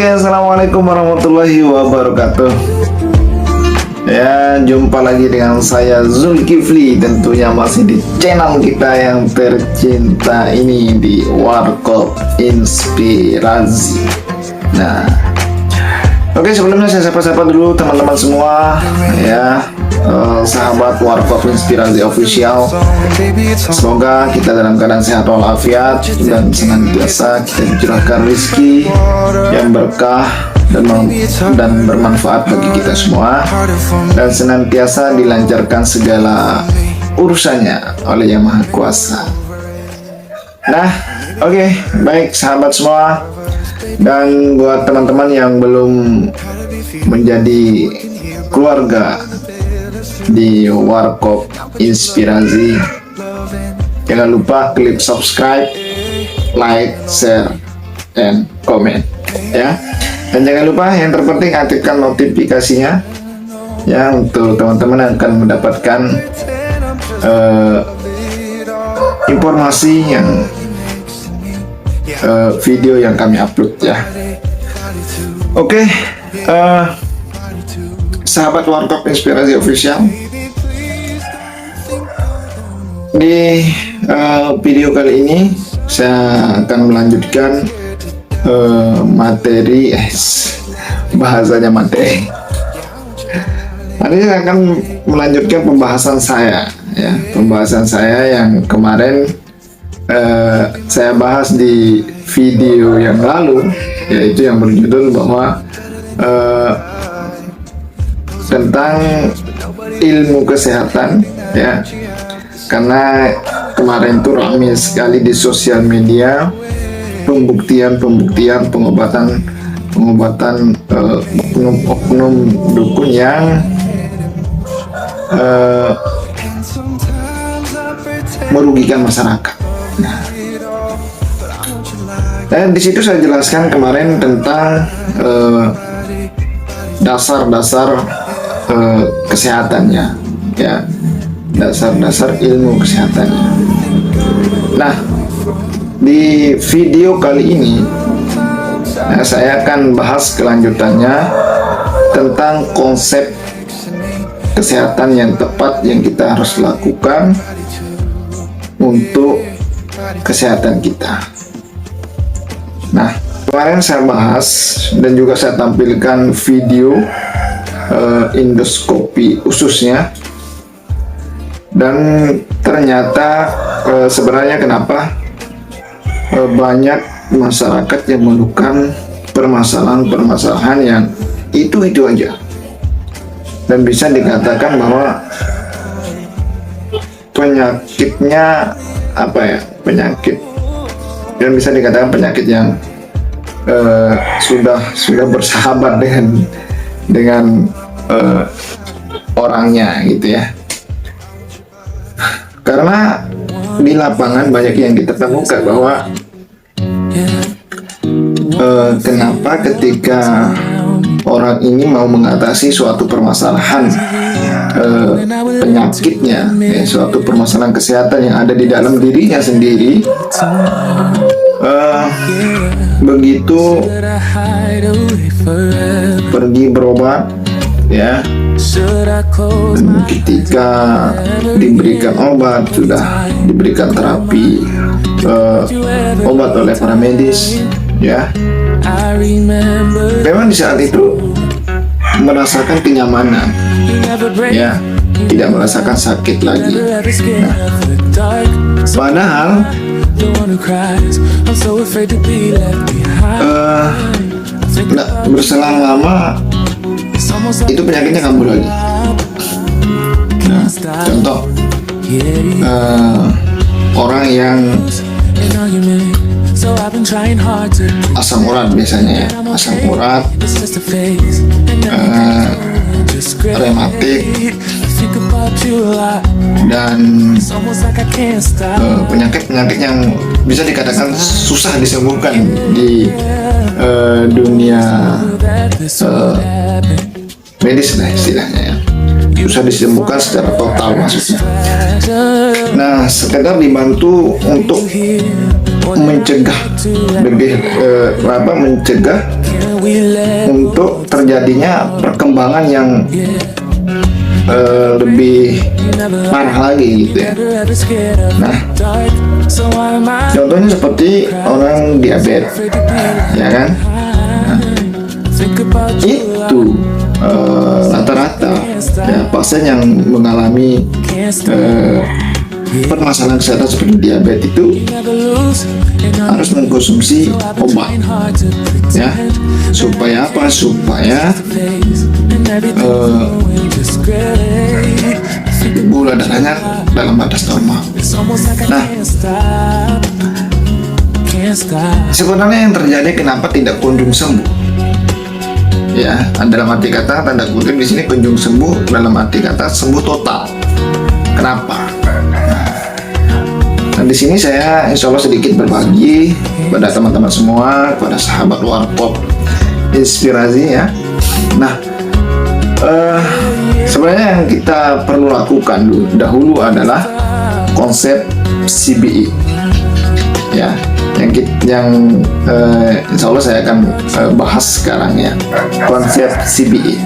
Oke, assalamualaikum warahmatullahi wabarakatuh. Ya, jumpa lagi dengan saya Zulkifli, tentunya masih di channel kita yang tercinta ini di Warkop Inspirasi. Nah, oke, sebelumnya saya sapa-sapa dulu teman-teman semua ya, sahabat Warkop Inspirasi Official. Semoga kita dalam keadaan sehat walafiat dan senantiasa kita dicurahkan rezeki yang berkah dan bermanfaat bagi kita semua, dan senantiasa dilancarkan segala urusannya oleh Yang Maha Kuasa. Nah, oke, baik sahabat semua, dan buat teman-teman yang belum menjadi keluarga di Warkop Inspirasi, jangan lupa klik subscribe, like, share, dan komen ya. Dan jangan lupa yang terpenting aktifkan notifikasinya ya, untuk teman-teman akan mendapatkan informasi yang video yang kami upload ya. Oke, sahabat Warkop Inspirasi Official, di video kali ini saya akan melanjutkan materi bahasanya materi. Hari ini saya akan melanjutkan pembahasan saya ya, pembahasan saya yang kemarin saya bahas di video yang lalu, yaitu yang berjudul bahwa tentang ilmu kesehatan ya, karena kemarin tuh ramai sekali di sosial media pembuktian pengobatan oknum dukun yang merugikan masyarakat. Nah, dan di situ saya jelaskan kemarin tentang dasar-dasar kesehatannya ya, dasar-dasar ilmu kesehatannya. Nah, di video kali ini saya akan bahas kelanjutannya tentang konsep kesehatan yang tepat yang kita harus lakukan untuk kesehatan kita. Nah, kemarin saya bahas dan juga saya tampilkan video endoskopi ususnya, dan ternyata sebenarnya kenapa banyak masyarakat yang mengeluhkan permasalahan yang itu aja, dan bisa dikatakan bahwa penyakitnya penyakit yang bisa dikatakan penyakit yang sudah bersahabat dengan orangnya gitu ya. Karena di lapangan banyak yang kita temukan bahwa kenapa ketika orang ini mau mengatasi suatu permasalahan penyakitnya ya, suatu permasalahan kesehatan yang ada di dalam dirinya sendiri, begitu pergi berobat ya, dan ketika diberikan obat, sudah diberikan terapi obat oleh para medis ya, memang di saat itu merasakan kenyamanan ya, tidak merasakan sakit lagi. Nah, padahal berselang lama itu penyakitnya kambuh lagi. Nah, contoh orang yang asam urat biasanya ya, asam urat, rematik, dan penyakit-penyakit yang bisa dikatakan susah disembuhkan di dunia medis lah istilahnya ya, susah disembuhkan secara total maksudnya. Nah, sekedar dibantu untuk mencegah mencegah untuk terjadinya perkembangan yang lebih parah lagi gitu ya. Nah, contohnya seperti orang diabetes, ya kan? Nah, itu rata-rata ya pasien yang mengalami permasalahan kesehatan seperti diabetes itu harus mengkonsumsi obat, ya, supaya apa? Supaya gula darahnya dalam batas normal. Nah, sebenarnya yang terjadi kenapa tidak kunjung sembuh? Ya, dalam arti kata tanda kutip di sini kunjung sembuh, dalam arti kata sembuh total. Kenapa? Nah, di sini saya insya Allah sedikit berbagi pada teman-teman semua, pada sahabat Warkop Inspirasi ya. Nah, sebenarnya yang kita perlu lakukan dahulu adalah konsep CBE ya, yang insya Allah saya akan bahas sekarang ya, konsep CBE.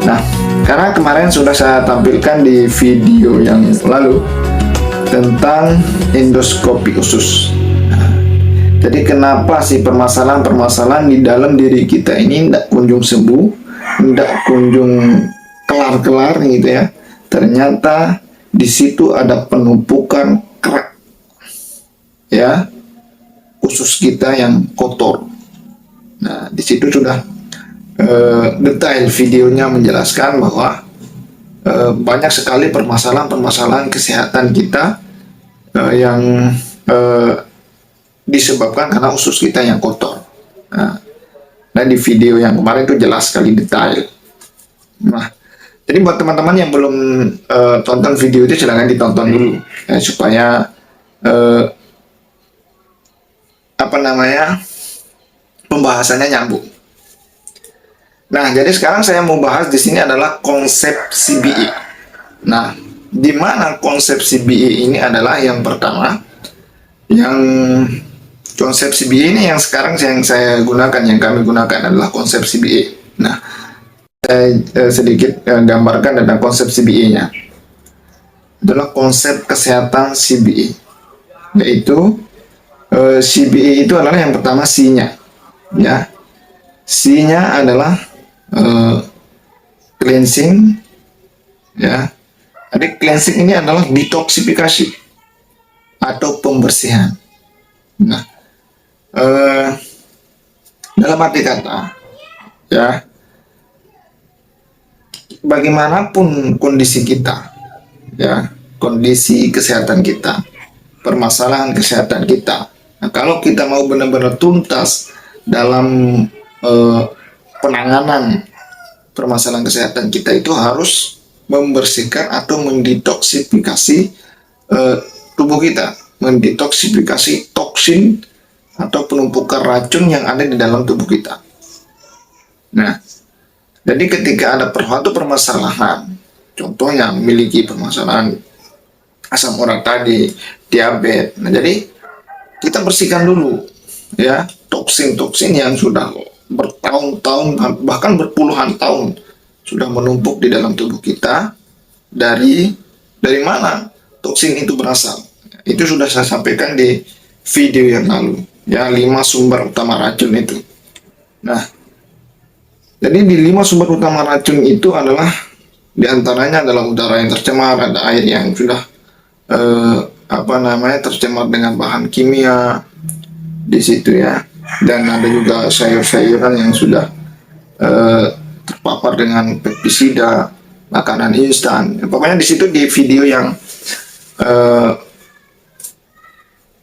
Nah, karena kemarin sudah saya tampilkan di video yang lalu tentang endoskopi usus. Nah, jadi kenapa sih permasalahan-permasalahan di dalam diri kita ini tidak kunjung sembuh, tidak kunjung kelar-kelar gitu ya? Ternyata di situ ada penumpukan kerak, ya, usus kita yang kotor. Nah, di situ sudah detail videonya menjelaskan bahwa banyak sekali permasalahan-permasalahan kesehatan kita yang disebabkan karena usus kita yang kotor. Nah, dan di video yang kemarin itu jelas sekali detail. Nah, jadi buat teman-teman yang belum tonton video itu silahkan ditonton dulu ya, supaya pembahasannya nyambung. Nah, jadi sekarang saya mau bahas di sini adalah konsep CBE. Nah, di mana konsep CBE ini adalah yang pertama, yang konsep CBE ini yang sekarang yang saya gunakan, yang kami gunakan adalah konsep CBE. Nah, saya sedikit gambarkan tentang konsep CBE-nya. Adalah konsep kesehatan CBE, yaitu CBE itu adalah yang pertama C-nya, ya. C-nya adalah cleansing, ya. Jadi cleansing ini adalah detoksifikasi atau pembersihan. Nah, dalam arti kata, ya, bagaimanapun kondisi kita, ya, kondisi kesehatan kita, permasalahan kesehatan kita. Nah, kalau kita mau benar-benar tuntas dalam penanganan permasalahan kesehatan kita, itu harus membersihkan atau mendetoksifikasi tubuh kita, mendetoksifikasi toksin atau penumpukan racun yang ada di dalam tubuh kita. Nah, jadi ketika ada suatu permasalahan, contohnya memiliki permasalahan asam urat tadi, diabetes, nah jadi kita bersihkan dulu ya toksin-toksin yang sudah bertahun-tahun bahkan berpuluhan tahun sudah menumpuk di dalam tubuh kita. Dari mana toksin itu berasal? Itu sudah saya sampaikan di video yang lalu ya, 5 sumber utama racun itu. Nah, jadi di 5 sumber utama racun itu adalah diantaranya adalah udara yang tercemar, ada air yang sudah tercemar dengan bahan kimia di situ ya, dan ada juga sayur-sayuran yang sudah terpapar dengan pestisida, makanan instan. Pokoknya di situ di video yang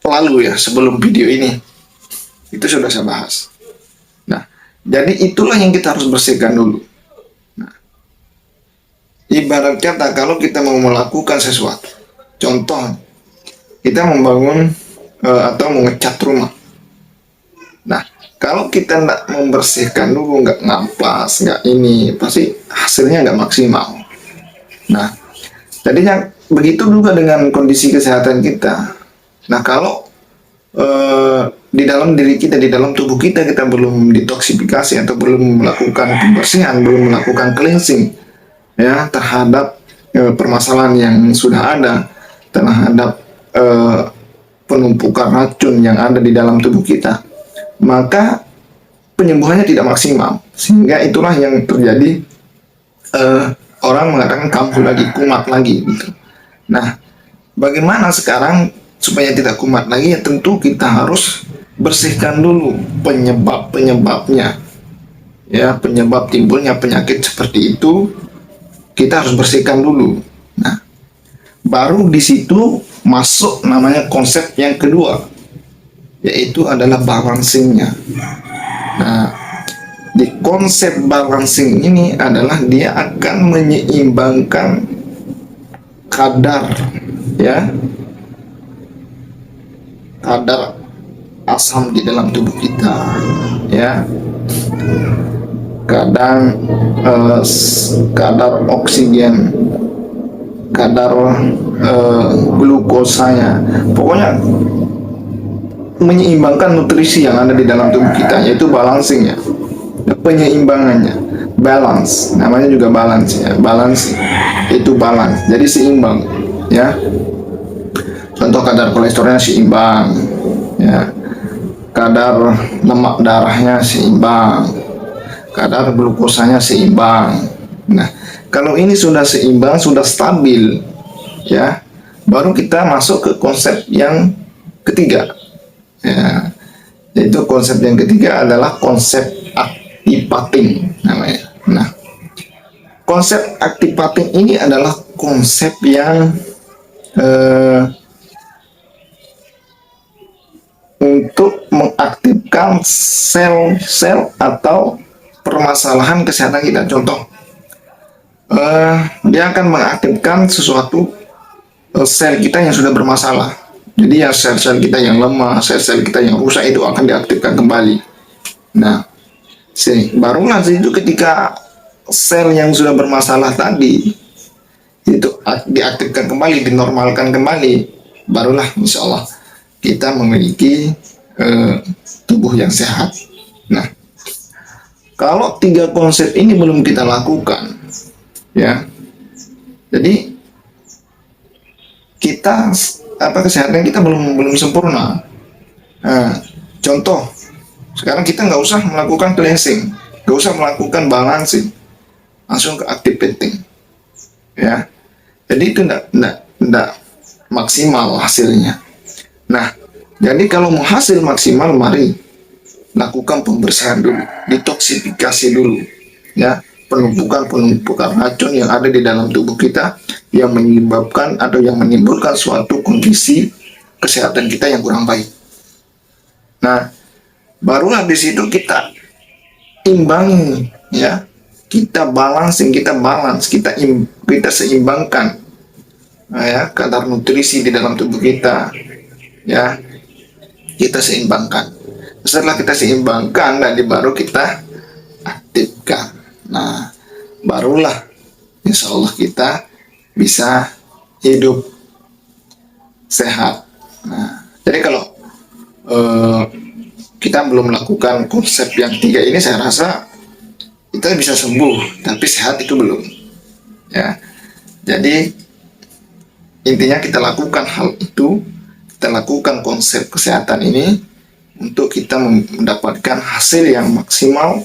lalu ya, sebelum video ini itu sudah saya bahas. Nah, jadi itulah yang kita harus bersihkan dulu. Nah, ibarat kata kalau kita mau melakukan sesuatu, contoh kita membangun atau mengecat rumah. Nah, kalau kita tidak membersihkan dulu, nggak ngampas, nggak ini, pasti hasilnya nggak maksimal. Nah, jadinya begitu juga dengan kondisi kesehatan kita. Nah, kalau di dalam diri kita, di dalam tubuh kita, kita belum detoksifikasi atau belum melakukan pembersihan, belum melakukan cleansing ya terhadap permasalahan yang sudah ada, terhadap penumpukan racun yang ada di dalam tubuh kita, maka penyembuhannya tidak maksimal. Sehingga itulah yang terjadi, orang mengatakan kambuh lagi, kumat lagi gitu. Nah, bagaimana sekarang supaya tidak kumat lagi? Ya tentu kita harus bersihkan dulu penyebab-penyebabnya. Ya, penyebab timbulnya penyakit seperti itu kita harus bersihkan dulu. Nah, baru di situ masuk namanya konsep yang kedua, yaitu adalah balancingnya. Nah, di konsep balancing ini adalah dia akan menyeimbangkan kadar ya kadar asam di dalam tubuh kita ya, kadar oksigen, kadar glukosanya, pokoknya menyeimbangkan nutrisi yang ada di dalam tubuh kita, yaitu balancingnya, penyeimbangannya, balance, namanya juga balance ya, balance itu balance, jadi seimbang ya. Contoh kadar kolesterolnya seimbang ya, kadar lemak darahnya seimbang, kadar glukosanya seimbang. Nah, kalau ini sudah seimbang, sudah stabil ya, baru kita masuk ke konsep yang ketiga ya, yaitu konsep yang ketiga adalah konsep activating namanya. Nah, konsep activating ini adalah konsep yang untuk mengaktifkan sel-sel atau permasalahan kesehatan kita. Contoh, dia akan mengaktifkan sesuatu sel kita yang sudah bermasalah. Jadi ya sel-sel kita yang lemah, sel-sel kita yang rusak itu akan diaktifkan kembali. Nah, barulah itu ketika sel yang sudah bermasalah tadi itu diaktifkan kembali, dinormalkan kembali, barulah insya Allah kita memiliki tubuh yang sehat. Nah, kalau tiga konsep ini belum kita lakukan, ya, jadi kita kesehatan kita belum sempurna. Nah, contoh, sekarang kita nggak usah melakukan cleansing, nggak usah melakukan balancing, langsung ke activating, ya. Jadi itu enggak maksimal hasilnya. Nah, jadi kalau mau hasil maksimal, mari lakukan pembersihan dulu, detoksifikasi dulu, ya, penumpukan racun yang ada di dalam tubuh kita yang menyebabkan atau yang menimbulkan suatu kondisi kesehatan kita yang kurang baik. Nah, barulah di situ kita imbangi, ya, kita balancing, kita seimbangkan, ya, kadar nutrisi di dalam tubuh kita, ya, kita seimbangkan. Setelah kita seimbangkan, dan baru kita aktifkan. Nah, barulah insya Allah kita bisa hidup sehat. Nah, jadi kalau kita belum melakukan konsep yang tiga ini, saya rasa kita bisa sembuh, tapi sehat itu belum. Ya, jadi intinya kita lakukan hal itu, kita lakukan konsep kesehatan ini untuk kita mendapatkan hasil yang maksimal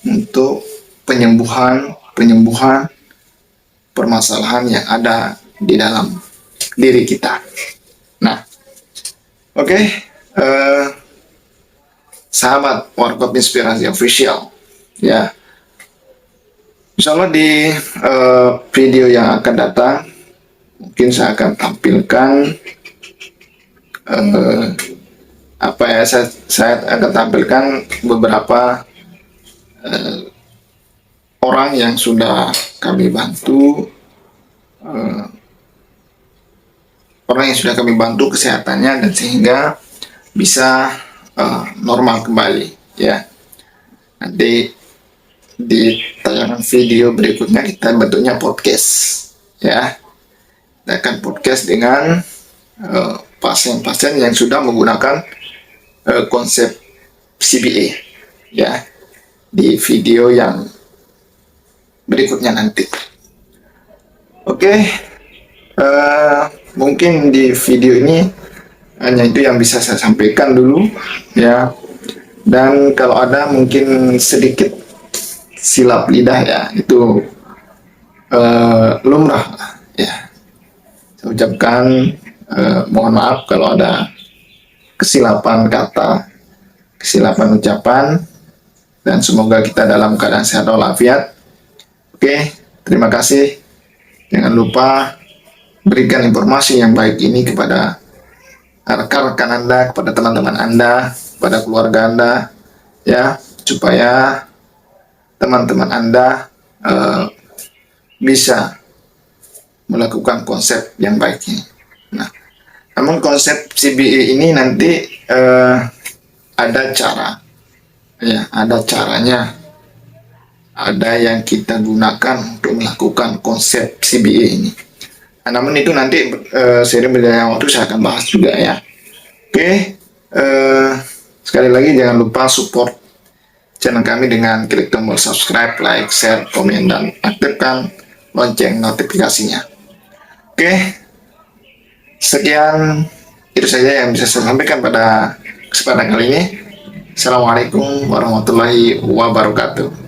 untuk penyembuhan permasalahan yang ada di dalam diri kita. Nah, oke, sahabat Warkop Inspirasi Official, ya, insya Allah di video yang akan datang mungkin saya akan tampilkan saya akan tampilkan beberapa orang yang sudah kami bantu, kesehatannya, dan sehingga bisa normal kembali, ya. Nanti di tayangan video berikutnya kita bentuknya podcast, ya. Kita akan podcast dengan pasien-pasien yang sudah menggunakan konsep CBA, ya, di video yang berikutnya nanti. Oke, mungkin di video ini hanya itu yang bisa saya sampaikan dulu, ya. Dan kalau ada mungkin sedikit silap lidah, ya, itu lumrah, ya. Saya ucapkan mohon maaf kalau ada kesilapan kata, kesilapan ucapan, dan semoga kita dalam keadaan sehat walafiat. Oke, terima kasih. Jangan lupa berikan informasi yang baik ini kepada rekan-rekan Anda, kepada teman-teman Anda, kepada keluarga Anda, ya, supaya teman-teman Anda bisa melakukan konsep yang baik ini. Nah, namun konsep CBA ini nanti ada cara, ya, ada caranya. Ada yang kita gunakan untuk melakukan konsep CBA ini. Nah, namun itu nanti seiring berjalannya waktu saya akan bahas juga, ya. Oke, sekali lagi jangan lupa support channel kami dengan klik tombol subscribe, like, share, komen, dan aktifkan lonceng notifikasinya. Oke, sekian itu saja yang bisa saya sampaikan pada kesempatan kali ini. Assalamualaikum warahmatullahi wabarakatuh.